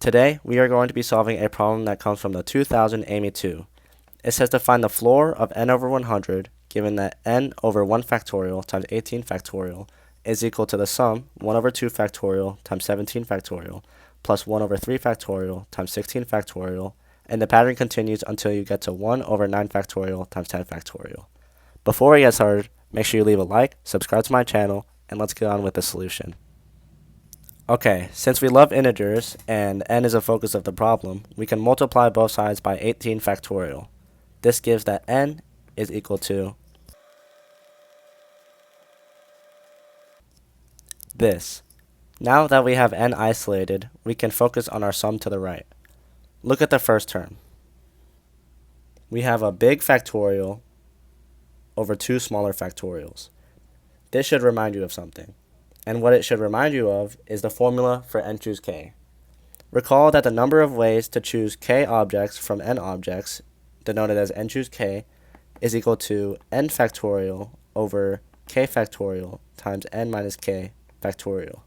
Today, we are going to be solving a problem that comes from the 2000 AIME II. It says to find the floor of n over 100 given that n over 1 factorial times 18 factorial is equal to the sum 1 over 2 factorial times 17 factorial plus 1 over 3 factorial times 16 factorial, and the pattern continues until you get to 1 over 9 factorial times 10 factorial. Before we get started, make sure you leave a like, subscribe to my channel, and let's get on with the solution. Okay, since we love integers and n is a focus of the problem, we can multiply both sides by 18 factorial. This gives that n is equal to this. Now that we have n isolated, we can focus on our sum to the right. Look at the first term. We have a big factorial over two smaller factorials. This should remind you of something. And what it should remind you of is the formula for n choose k. Recall that the number of ways to choose k objects from n objects, denoted as n choose k, is equal to n factorial over k factorial times n minus k factorial.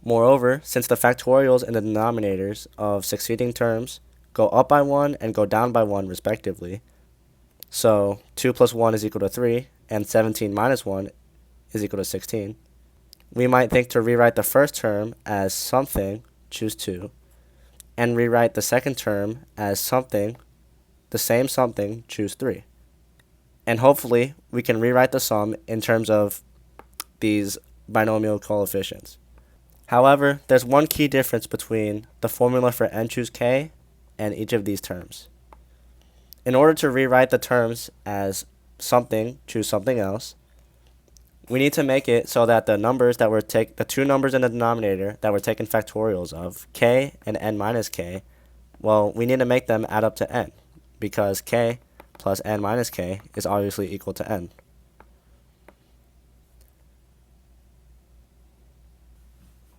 Moreover, since the factorials in the denominators of succeeding terms go up by 1 and go down by 1 respectively, so 2 plus 1 is equal to 3 and 17 minus 1 is equal to 16, we might think to rewrite the first term as something, choose 2, and rewrite the second term as something, the same something, choose 3. And hopefully, we can rewrite the sum in terms of these binomial coefficients. However, there's one key difference between the formula for n choose k and each of these terms. In order to rewrite the terms as something, choose something else, we need to make it so that the numbers that were the two numbers in the denominator that we're taking factorials of, k and n minus k, well, we need to make them add up to n, because k plus n minus k is obviously equal to n.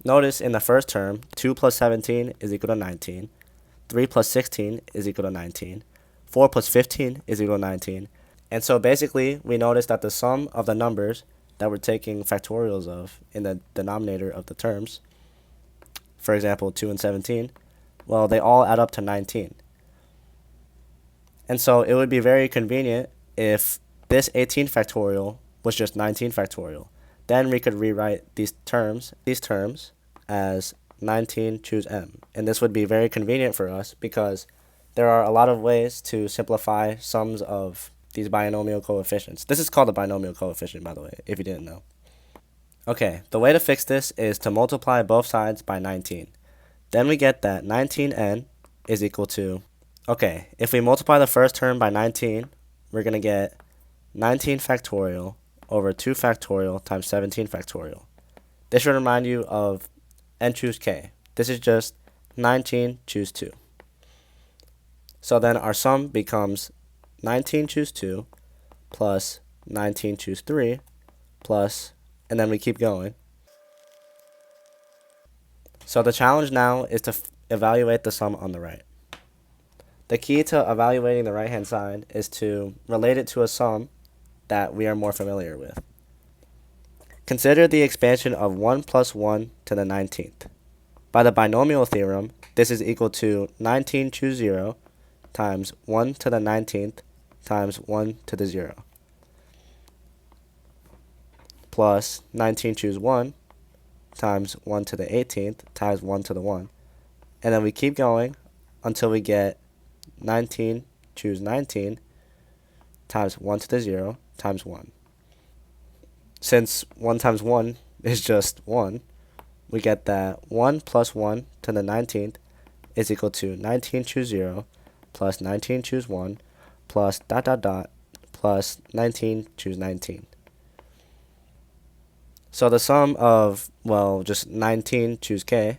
Notice in the first term, 2 plus 17 is equal to 19, 3 plus 16 is equal to 19, 4 plus 15 is equal to 19, and so basically we notice that the sum of the numbers that we're taking factorials of in the denominator of the terms, for example 2 and 17, well, they all add up to 19. And so it would be very convenient if this 18 factorial was just 19 factorial. Then we could rewrite these terms as 19 choose m. And this would be very convenient for us because there are a lot of ways to simplify sums of these binomial coefficients. This is called a binomial coefficient, by the way, if you didn't know. Okay, the way to fix this is to multiply both sides by 19. Then we get that 19n is equal to, okay, if we multiply the first term by 19, we're going to get 19 factorial over 2 factorial times 17 factorial. This should remind you of n choose k. This is just 19 choose 2. So then our sum becomes 19 choose 2 plus 19 choose 3 plus, and then we keep going. So the challenge now is to evaluate the sum on the right. The key to evaluating the right-hand side is to relate it to a sum that we are more familiar with. Consider the expansion of 1 plus 1 to the 19th. By the binomial theorem, this is equal to 19 choose 0 times 1 to the 19th times 1 to the 0 plus 19 choose 1 times 1 to the 18th times 1 to the 1. And then we keep going until we get 19 choose 19 times 1 to the 0 times 1. Since 1 times 1 is just 1, we get that 1 plus 1 to the 19th is equal to 19 choose 0 plus 19 choose 1 plus dot dot dot plus 19 choose 19. So the sum of, well, just 19 choose k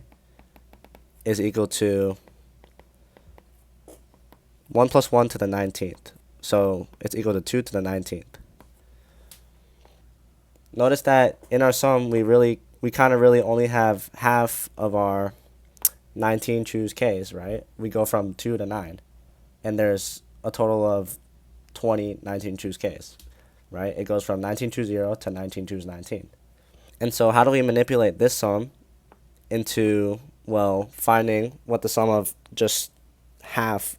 is equal to 1 plus 1 to the 19th. So it's equal to 2 to the 19th. Notice that in our sum, we kind of really only have half of our 19 choose k's, right? We go from 2 to 9. And there's a total of 20 19 choose k's, right? It goes from 19 choose 0 to 19 choose 19. And so how do we manipulate this sum into well, finding what the sum of just half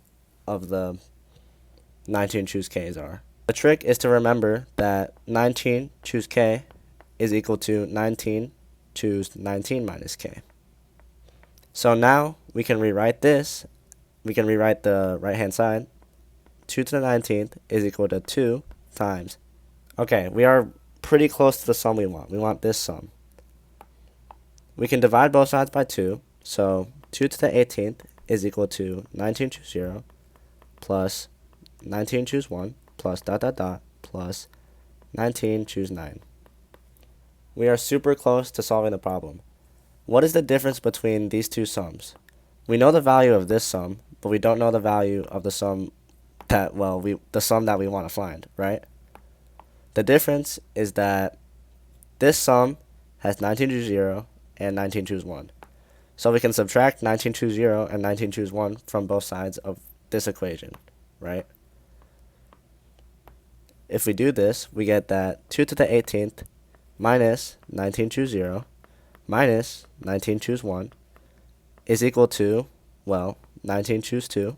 of the 19 choose k's are. The trick is to remember that 19 choose k is equal to 19 choose 19 minus k. So now we can rewrite this. We can rewrite the right-hand side. 2 to the 19th is equal to 2 times. Okay, we are pretty close to the sum we want. We want this sum. We can divide both sides by 2. So 2 to the 18th is equal to 19 choose 0 plus 19 choose 1 plus dot dot dot plus 19 choose 9. We are super close to solving the problem. What is the difference between these two sums? We know the value of this sum, but we don't know the value of the sum that, the sum that we want to find, right? The difference is that this sum has 19 choose 0 and 19 choose 1. So we can subtract 19 choose 0 and 19 choose 1 from both sides of this equation, right? If we do this, we get that 2 to the 18th minus 19 choose 0 minus 19 choose 1 is equal to, 19 choose 2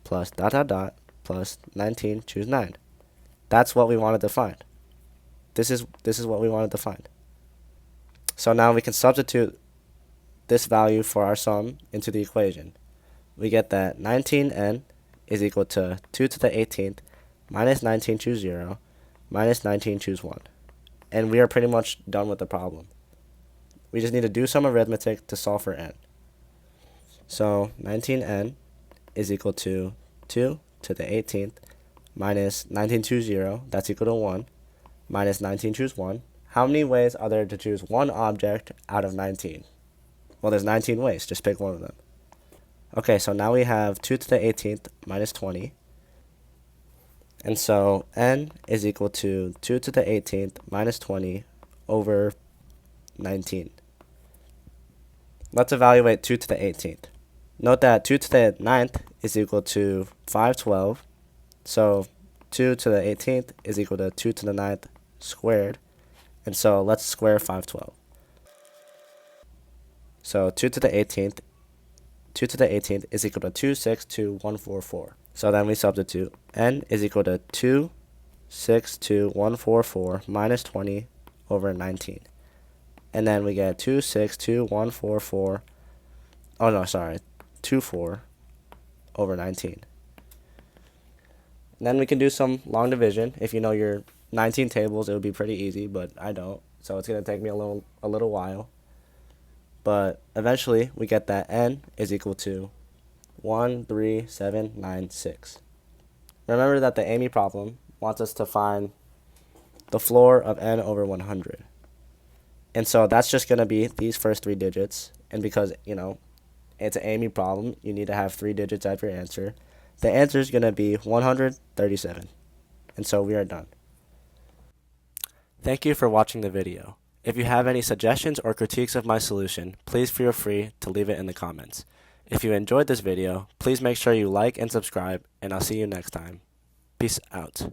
plus dot dot dot plus 19 choose 9. That's what we wanted to find. This is what we wanted to find. So now we can substitute this value for our sum into the equation. We get that 19n is equal to 2 to the 18th minus 19 choose 0 minus 19 choose 1. And we are pretty much done with the problem. We just need to do some arithmetic to solve for n. So 19n is equal to 2 to the 18th minus 19 choose 0, that's equal to 1, minus 19 choose 1. How many ways are there to choose one object out of 19? Well, there's 19 ways. Just pick one of them. Okay, so now we have 2 to the 18th minus 20. And so n is equal to 2 to the 18th minus 20 over 19. Let's evaluate 2 to the 18th. Note that 2 to the 9th is equal to 512. So 2 to the 18th is equal to 2 to the 9th squared. And so let's square 512. So 2 to the 18th is equal to 262,144. So then we substitute n is equal to 262,144 minus 20 over 19. And then we get 262,144, 24 over 19. And then we can do some long division. If you know your 19 tables, it would be pretty easy, but I don't. So it's going to take me a little while. But eventually, we get that n is equal to 13796. Remember that the AIME problem wants us to find the floor of n over 100. And so that's just going to be these first three digits. And because, it's an AIME problem, you need to have 3 digits at your answer. The answer is going to be 137. And so we are done. Thank you for watching the video. If you have any suggestions or critiques of my solution, please feel free to leave it in the comments. If you enjoyed this video, please make sure you like and subscribe, and I'll see you next time. Peace out.